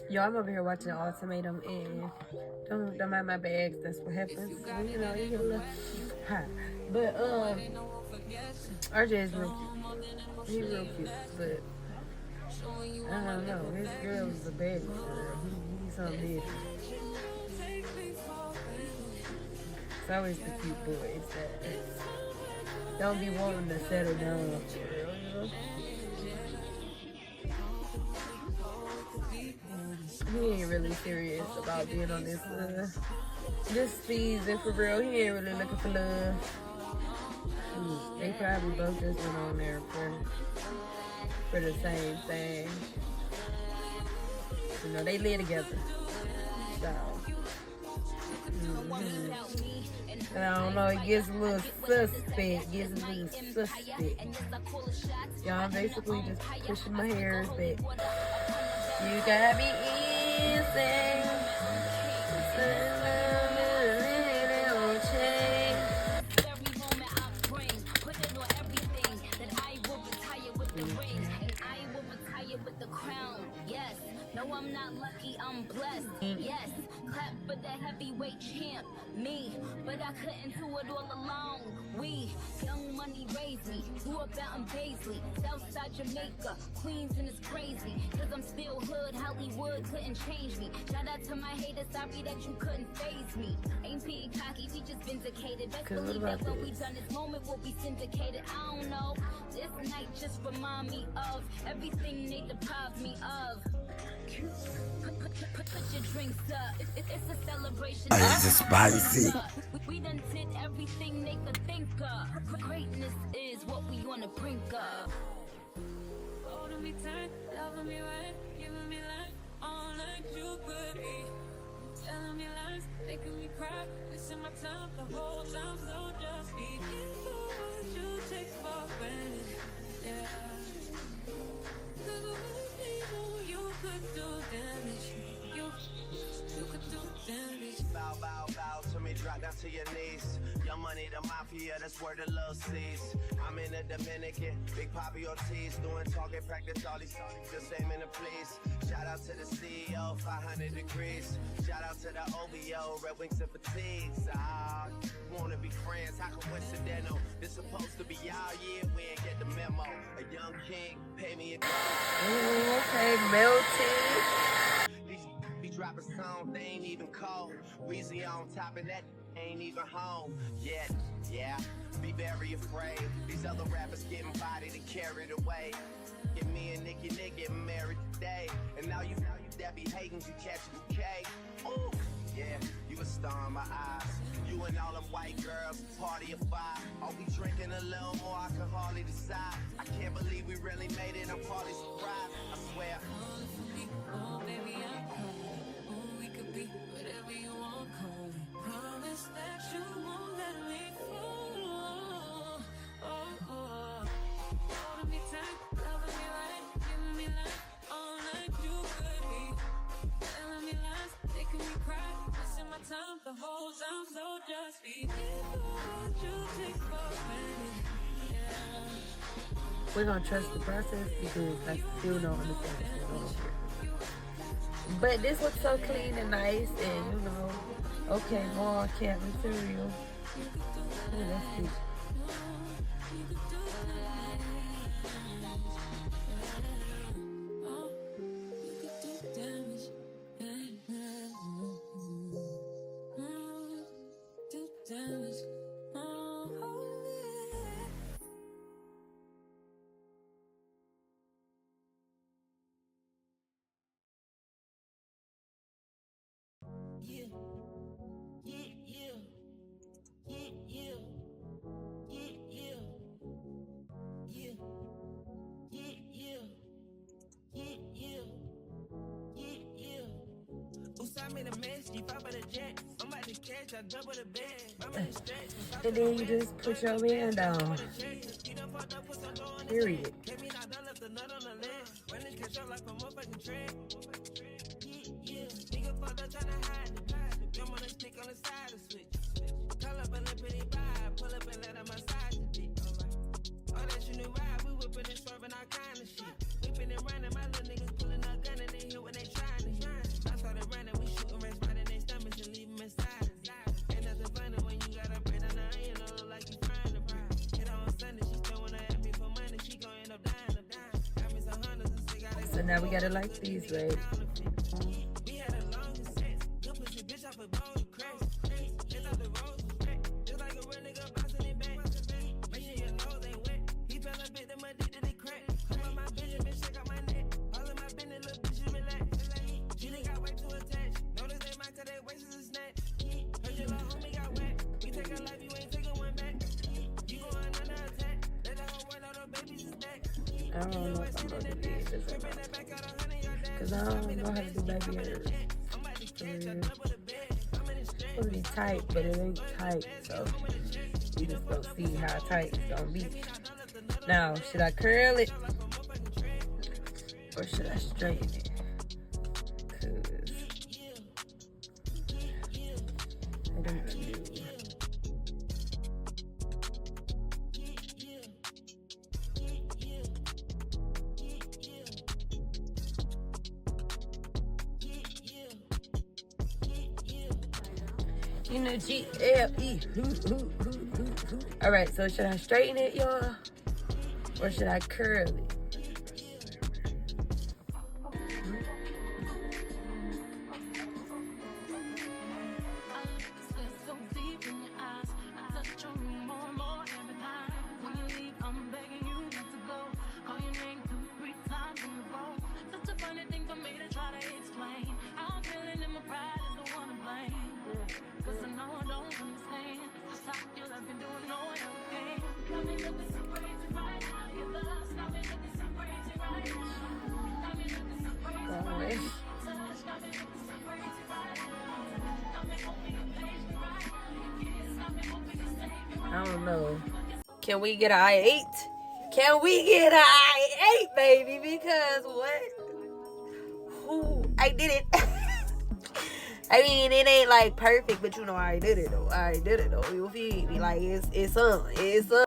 Yo, I'm over here watching Ultimatum and don't mind my bags. That's what happens. You know, you get a little hot. But RJ is real cute. He's real cute, but I don't know. His girl is a baddie for real. He's something different. It's always the cute boys that don't be wanting to settle down for real, you know? He ain't really serious about being on this season for real. He ain't really looking for love. They probably both just went on there for the same thing. You know, they live together. So, I don't know, it gets a little suspect. Y'all, I'm basically just pushing my hairs back. You gotta be easy. I'm not lucky, I'm blessed. Yes, clap for the heavyweight champ, me. But I couldn't do it all alone. We, young money raised me. Grew up out in Paisley, Southside Jamaica, Queens, and it's crazy. Cause I'm still hood, Hollywood couldn't change me. Shout out to my haters, sorry that you couldn't faze me. Ain't being cocky, we just vindicated. Best believe that what we done this moment will be syndicated. I don't know, this night just remind me of everything they deprived me of. Put your drinks up. It's a celebration. It's spicy. We done did everything they could think of. Greatness is what we on the brink of. Holding me tight, loving me right, giving me life, all like you could be. Telling me lies, making me cry, wasting my time the whole time. So just be careful what you take for granted. Yeah. Could do damage. You could do damage. Bow, bow, bow to me, drop down to your knees. Your money, the mafia, that's where the love sees. I'm in the Dominican, Big Papi Ortiz, doing target practice, all these songs, just aiming to please. Shout out to the CEO, 500 degrees. Shout out to the OVO, Red Wings and fatigues. Wanna be friends, how coincidental? This supposed to be y'all, yeah, we ain't get the memo. A young king, pay me a okay, melting. These dropping songs, they ain't even cold. Weezy on top of that, ain't even home yet. Yeah, be very afraid. These other rappers getting bodied and carried away. Get me and Nicki getting married today. And now you that be hating, you catch a bouquet. Ooh, yeah, you a star in my eyes. You and all them white girls, party of five. Are we drinking a little more? I can hardly decide. I can't believe we really made it. I'm partly surprised. I swear. Oh, baby, I'm coming. Oh, we could be whatever you want, call it. Promise that you won't let me fall. Holding me tight, loving me right, giving me life, all like you could be. Telling me lies, making me cry, wasting my time the whole time. So just be careful what you take for granted. Yeah. We're gonna trust the process because I still don't understand what's going on here. But this looks so clean and nice, and you know, okay, more cat material. Oh, that's cute. And then you just put your man down. Period. So now we gotta like these, right? I don't know if I'm gonna do this or not. Cause I don't know how to do baby hairs. It's supposed to be tight, but it ain't tight. So we just gonna see how tight it's gonna be. Now, should I curl it or should I straighten it? Cause I don't know. You know, G-L-E. All right, so should I straighten it, y'all? Or should I curl it? I don't know. Can we get an I-8? Can we get an I-8, baby? Because what? Ooh, I did it. I mean, it ain't like perfect, but you know I did it though. I did it though. You feel me? Like it's on.